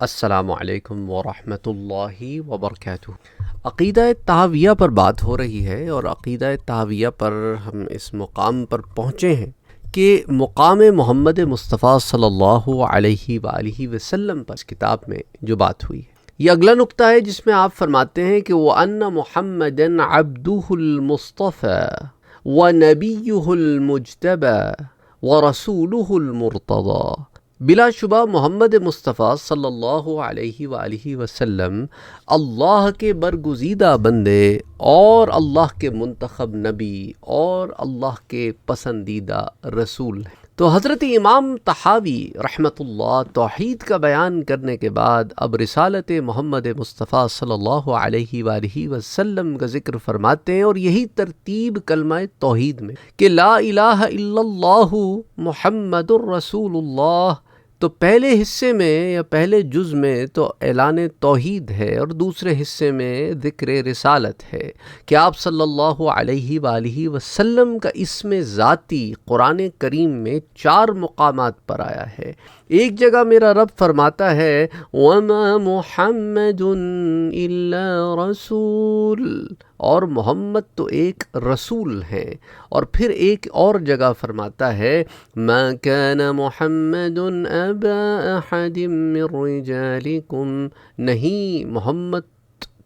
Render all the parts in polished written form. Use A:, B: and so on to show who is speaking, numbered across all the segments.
A: السلام علیکم ورحمۃ اللہ وبرکاتہ۔ عقیدہ تحاویہ پر بات ہو رہی ہے، اور عقیدہ تحاویہ پر ہم اس مقام پر پہنچے ہیں کہ مقام محمد مصطفیٰ صلی اللہ علیہ وآلہ وسلم پر اس کتاب میں جو بات ہوئی ہے، یہ اگلا نقطہ ہے جس میں آپ فرماتے ہیں کہ وَأَنَّ مُحَمَّدًا عَبْدُهُ الْمُصْطَفَى وَنَبِيُّهُ الْمُجْتَبَى وَرَسُولُهُ الْمُرْتَضَى۔ بلا شبہ محمد مصطفیٰ صلی اللہ علیہ وآلہ وسلم اللہ کے برگزیدہ بندے اور اللہ کے منتخب نبی اور اللہ کے پسندیدہ رسول ہیں۔ تو حضرت امام طحاوی رحمۃ اللہ توحید کا بیان کرنے کے بعد اب رسالت محمد مصطفیٰ صلی اللہ علیہ وآلہ وسلم کا ذکر فرماتے ہیں، اور یہی ترتیب کلمہ توحید میں کہ لا الہ الا اللہ محمد الرسول اللہ۔ تو پہلے حصے میں یا پہلے جز میں تو اعلان توحید ہے، اور دوسرے حصے میں ذکر رسالت ہے کہ آپ صلی اللہ علیہ وآلہ وسلم کا اسم ذاتی قرآن کریم میں 4 مقامات پر آیا ہے۔ ایک جگہ میرا رب فرماتا ہے وَمَا مُحَمَّدٌ إِلَّا رَسُولٌ، اور محمد تو ایک رسول ہیں، اور پھر ایک اور جگہ فرماتا ہے مَا كَانَ مُحَمَّدٌ أَبَا أَحَدٍ مِّن رِّجَالِكُمْ، نہیں محمد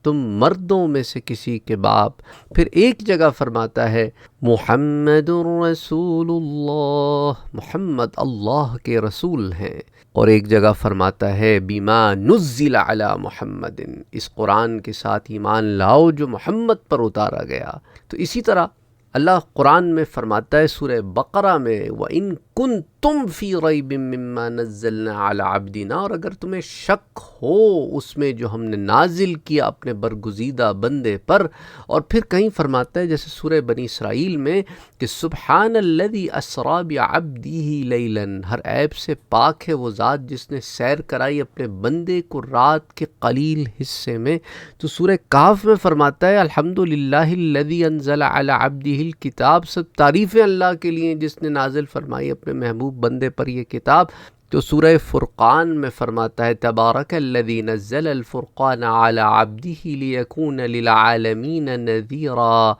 A: تم مردوں میں سے کسی کے باپ۔ پھر ایک جگہ فرماتا ہے محمد رسول اللہ، محمد اللہ کے رسول ہیں، اور ایک جگہ فرماتا ہے بما نزل علی محمد، اس قرآن کے ساتھ ایمان لاؤ جو محمد پر اتارا گیا۔ تو اسی طرح اللہ قرآن میں فرماتا ہے سورہ بقرہ میں وَإِن كُنتُمْ فِي رَيْبٍ مِّمَّا نَزَّلْنَا عَلَى عَبْدِنَا، اور اگر تمہیں شک ہو اس میں جو ہم نے نازل کیا اپنے برگزیدہ بندے پر۔ اور پھر کہیں فرماتا ہے جیسے سورہ بنی اسرائیل میں کہ سبحان الذی اسریٰ بعبدہ لیلاً، ہر عیب سے پاک ہے وہ ذات جس نے سیر کرائی اپنے بندے کو رات کے قلیل حصے میں۔ تو سورہ کہف میں فرماتا ہے الحمدللہ الذی انزل علی عبدہ الکتاب، سب تعریفیں اللہ کے لیے جس نے نازل فرمائی اپنے محبوب بندے پر یہ کتاب۔ تو سورہ فرقان میں فرماتا ہے تبارک الذی نزل الفرقان علی عبدہ لیکون للعالمین نذیرا،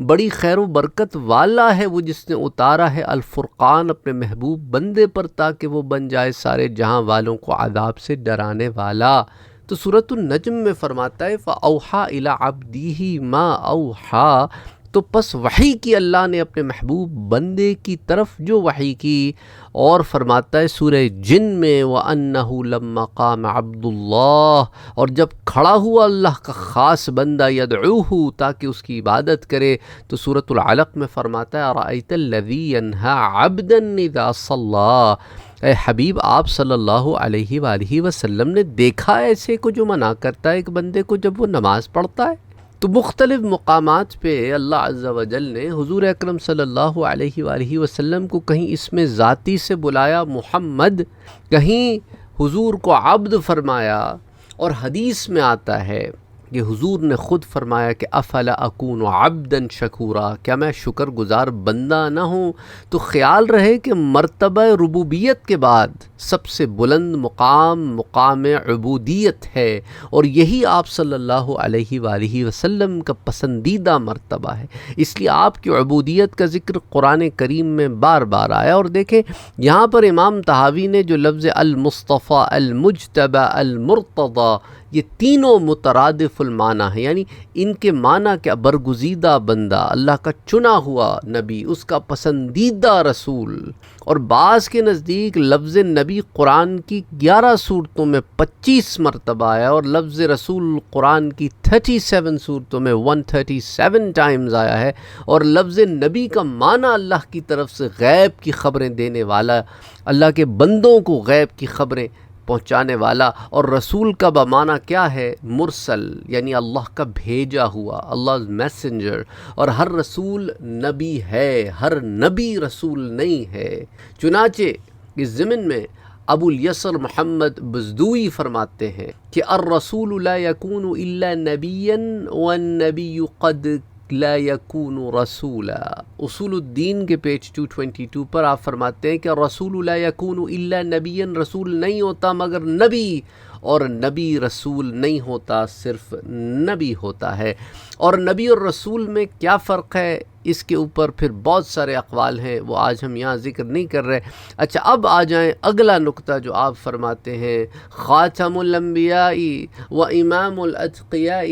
A: بڑی خیر و برکت والا ہے وہ جس نے اتارا ہے الفرقان اپنے محبوب بندے پر تاکہ وہ بن جائے سارے جہاں والوں کو عذاب سے ڈرانے والا۔ تو سورۃ النجم میں فرماتا ہے فَأَوْحَىٰ إِلَىٰ عَبْدِهِ مَا أَوْحَىٰ، تو پس وحی کی اللہ نے اپنے محبوب بندے کی طرف جو وحی کی۔ اور فرماتا ہے سورہ جن میں وَأَنَّهُ لَمَّا قَامَ عَبْدُ اللَّهِ، اور جب کھڑا ہوا اللہ کا خاص بندہ يَدْعُوهُ تاکہ اس کی عبادت کرے۔ تو سورۃ العلق میں فرماتا ہے أَرَأَيْتَ الَّذِي يَنْهَىٰ عَبْدًا إِذَا صَلَّىٰ، اے حبیب آپ صلی اللہ علیہ وآلہ وسلم نے دیکھا ایسے کو جو منع کرتا ہے ایک بندے کو جب وہ نماز پڑھتا ہے۔ تو مختلف مقامات پہ اللہ عز و جل نے حضور اکرم صلی اللہ علیہ وآلہ وسلم کو کہیں اسم ذاتی سے بلایا محمد، کہیں حضور کو عبد فرمایا، اور حدیث میں آتا ہے کہ حضور نے خود فرمایا کہ افلا اکون عبدا شکورا، کیا میں شکر گزار بندہ نہ ہوں۔ تو خیال رہے کہ مرتبہ ربوبیت کے بعد سب سے بلند مقام مقام عبودیت ہے، اور یہی آپ صلی اللہ علیہ وآلہ وسلم کا پسندیدہ مرتبہ ہے، اس لیے آپ کی عبودیت کا ذکر قرآن کریم میں بار بار آیا۔ اور دیکھیں یہاں پر امام طحاوی نے جو لفظ المصطفیٰ المجتبی المرتضی، یہ تینوں مترادف المعنی ہیں، یعنی ان کے معنی کیا؟ برگزیدہ بندہ، اللہ کا چنا ہوا نبی، اس کا پسندیدہ رسول۔ اور بعض کے نزدیک لفظ نبی قرآن کی 11 صورتوں میں 25 مرتبہ آیا، اور لفظ رسول قرآن کی 37 صورتوں میں 137 ٹائمز آیا ہے۔ اور لفظ نبی کا معنی اللہ کی طرف سے غیب کی خبریں دینے والا، اللہ کے بندوں کو غیب کی خبریں پہنچانے والا، اور رسول کا بمعنی کیا ہے؟ مرسل، یعنی اللہ کا بھیجا ہوا، اللہ میسنجر۔ اور ہر رسول نبی ہے، ہر نبی رسول نہیں ہے۔ چنانچہ اس ضمن میں ابو الیسر محمد بزدوی فرماتے ہیں کہ الرسول لا يكون الا نبیا والنبی قد لا یکون رسولا۔ اصول الدین کے پیج 222 پر آپ فرماتے ہیں کہ رسول لا یکون الا نبیا، رسول نہیں ہوتا مگر نبی، اور نبی رسول نہیں ہوتا، صرف نبی ہوتا ہے۔ اور نبی اور رسول میں کیا فرق ہے، اس کے اوپر پھر بہت سارے اقوال ہیں، وہ آج ہم یہاں ذکر نہیں کر رہے۔ اچھا، اب آ جائیں اگلا نقطہ جو آپ فرماتے ہیں، خاتم الانبیاء و امام الاتقیاء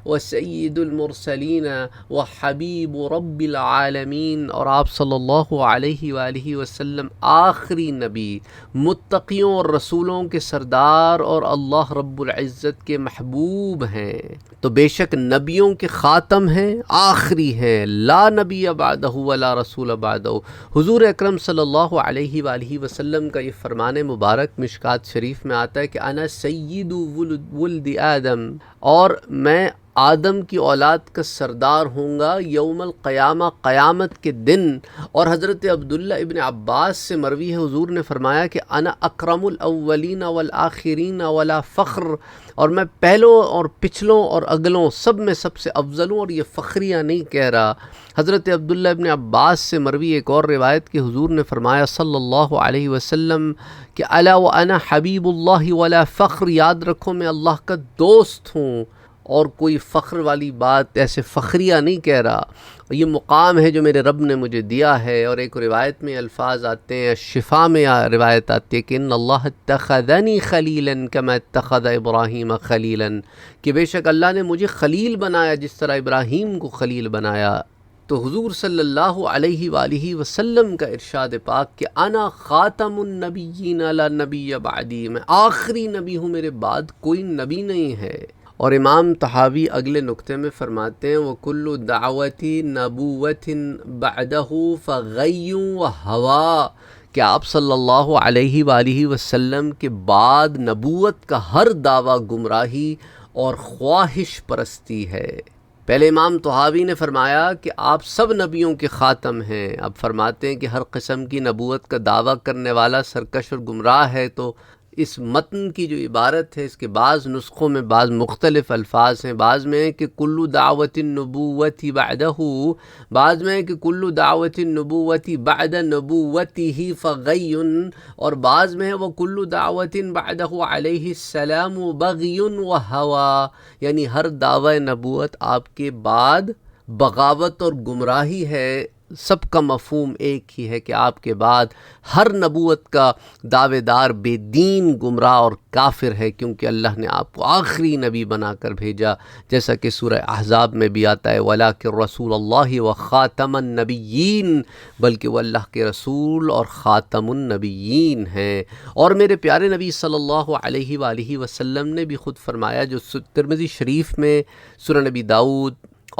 A: و سید المرسلین و حبیب رب العالمین، اور آپ صلی اللہ علیہ وآلہ وسلم آخری نبی، متقیوں اور رسولوں کے سردار اور اللہ رب العزت کے محبوب ہیں۔ تو بے شک نبیوں کے خاتم ہیں، آخری ہیں، لا نبی بعدہ ولا رسول بعدہ۔ حضور اکرم صلی اللہ علیہ وآلہ وسلم کا یہ فرمان مبارک مشکات شریف میں آتا ہے کہ انا سید ولد آدم، اور میں آدم کی اولاد کا سردار ہوں گا یوم القیامہ، قیامت کے دن۔ اور حضرت عبداللہ ابن عباس سے مروی ہے، حضور نے فرمایا کہ انا اکرم الاولین والآخرین ولا فخر، اور میں پہلوں اور پچھلوں اور اگلوں سب میں سب سے افضل ہوں، اور یہ فخریہ نہیں کہہ رہا۔ حضرت عبداللہ ابن عباس سے مروی ایک اور روایت کہ حضور نے فرمایا صلی اللہ علیہ وسلم کہ الا وانا حبیب اللہ ولا فخر، یاد رکھو میں اللہ کا دوست ہوں، اور کوئی فخر والی بات ایسے فخریہ نہیں کہہ رہا۔ یہ مقام ہے جو میرے رب نے مجھے دیا ہے۔ اور ایک روایت میں الفاظ آتے ہیں، شفا میں روایت آتی ہے کہ ان اللہ اتخذنی خلیلا کما اتخذ ابراہیم خلیلا، کہ بے شک اللہ نے مجھے خلیل بنایا جس طرح ابراہیم کو خلیل بنایا۔ تو حضور صلی اللہ علیہ وآلہ وسلم کا ارشاد پاک کہ انا خاتم النبیین لا نبی بعدی، میں آخری نبی ہوں، میرے بعد کوئی نبی نہیں ہے۔ اور امام طحاوی اگلے نقطے میں فرماتے ہیں وَكُلُّ دَعْوَةٍ نَبُوَّةٍ بَعْدَهُ فَغَيٌّ وَهَوَىٰ، کہ آپ صلی اللہ علیہ وآلہ وسلم کے بعد نبوت کا ہر دعویٰ گمراہی اور خواہش پرستی ہے۔ پہلے امام طحاوی نے فرمایا کہ آپ سب نبیوں کے خاتم ہیں، اب فرماتے ہیں کہ ہر قسم کی نبوت کا دعویٰ کرنے والا سرکش اور گمراہ ہے۔ تو اس متن کی جو عبارت ہے، اس کے بعض نسخوں میں بعض مختلف الفاظ ہیں، بعض میں ہے کہ کل دعوت النبوت بعدہ، بعض میں ہے کہ کل دعوت النبوت بعد نبوتہ فغی، اور بعض میں ہے وہ کل دعوت بعدہ علیہ السلام بغی وہوى، یعنی ہر دعوی نبوت آپ کے بعد بغاوت اور گمراہی ہے۔ سب کا مفہوم ایک ہی ہے کہ آپ کے بعد ہر نبوت کا دعوے دار بے دین، گمراہ اور کافر ہے، کیونکہ اللہ نے آپ کو آخری نبی بنا کر بھیجا، جیسا کہ سورہ احزاب میں بھی آتا ہے وَلَٰكِن رَّسُولَ اللَّهِ وَخَاتَمَ النَّبِيِّينَ، بلکہ وہ اللہ کے رسول اور خاتم النبیین ہیں۔ اور میرے پیارے نبی صلی اللہ علیہ وآلہ وسلم نے بھی خود فرمایا، جو ترمذی شریف میں، سنن نبی داؤد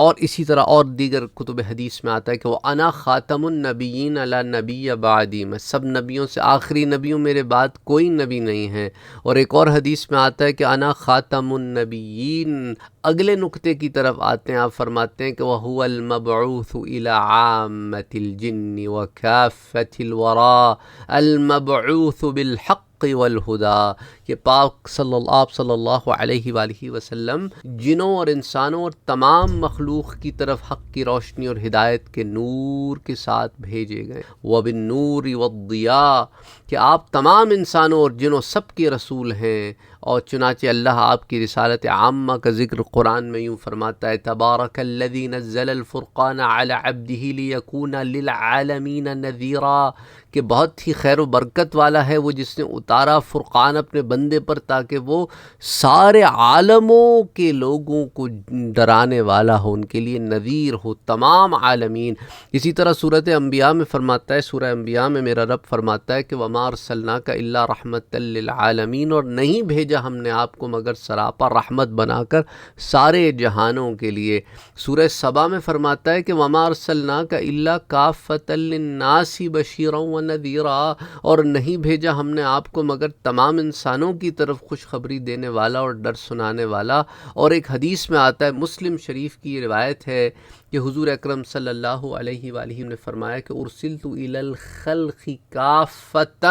A: اور اسی طرح اور دیگر کتب حدیث میں آتا ہے کہ وہ انا خاتم النبیین لا نبی بعدی، میں سب نبیوں سے آخری نبی ہوں، میرے بعد کوئی نبی نہیں ہے۔ اور ایک اور حدیث میں آتا ہے کہ انا خاتم النبیین۔ اگلے نقطے کی طرف آتے ہیں، آپ فرماتے ہیں کہ وَهُوَ الْمَبْعُوثُ إِلَىٰ عَامَّةِ الْجِنِّ وَكَافَّةِ الْوَرَىٰ الْمَبْعُوثُ بِالْحَقِّ والہدى، کہ آپ صلی اللہ علیہ وآلہ وسلم جنوں اور انسانوں اور تمام مخلوق کی طرف حق کی روشنی اور ہدایت کے نور کے ساتھ بھیجے گئے، وَبِالنُّورِ وَالضِّيَاءِ، کہ آپ تمام انسانوں اور جنوں سب کے رسول ہیں۔ اور چنانچہ اللہ آپ کی رسالت عامہ کا ذکر قرآن میں یوں فرماتا ہے تبارک الذی نزل الفرقان علی عبدہ لیکون للعالمین نذیرا، کہ بہت ہی خیر و برکت والا ہے وہ جس نے اتارا فرقان اپنے بندے پر تاکہ وہ سارے عالموں کے لوگوں کو ڈرانے والا ہو، ان کے لیے نذیر ہو، تمام عالمین۔ اسی طرح سورۃ انبیاء میں فرماتا ہے، سورہ انبیاء میں میرا رب فرماتا ہے کہ وما ارسلناک الا رحمۃ للعالمین، اور نہیں بھیجا ہم نے آپ کو مگر سراپا رحمت بنا کر سارے جہانوں کے لیے۔ سورہ سبا میں فرماتا ہے کہ وما ارسلناک الا کافۃ للناس بشیرا ونذیرا، اور نہیں بھیجا ہم نے آپ کو مگر تمام انسانوں کی طرف خوشخبری دینے والا اور ڈر سنانے والا۔ اور ایک حدیث میں آتا ہے، مسلم شریف کی روایت ہے کہ حضور اکرم صلی اللہ علیہ وآلہ نے فرمایا کہ ارسلت الی الخلق کافۃ،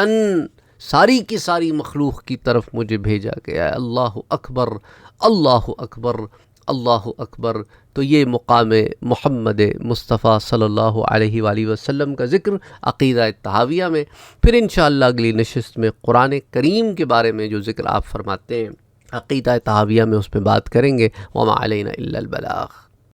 A: ساری کی ساری مخلوق کی طرف مجھے بھیجا گیا ہے۔ اللہ اکبر، اللہ اکبر، اللہ اکبر۔ تو یہ مقام محمد مصطفیٰ صلی اللہ علیہ وآلہ وسلم کا ذکر عقیدہ طحاویہ میں۔ پھر انشاءاللہ اگلی نشست میں قرآن کریم کے بارے میں جو ذکر آپ فرماتے ہیں عقیدہ تحاویہ میں اس پہ بات کریں گے. وما علینا الا البلاغ.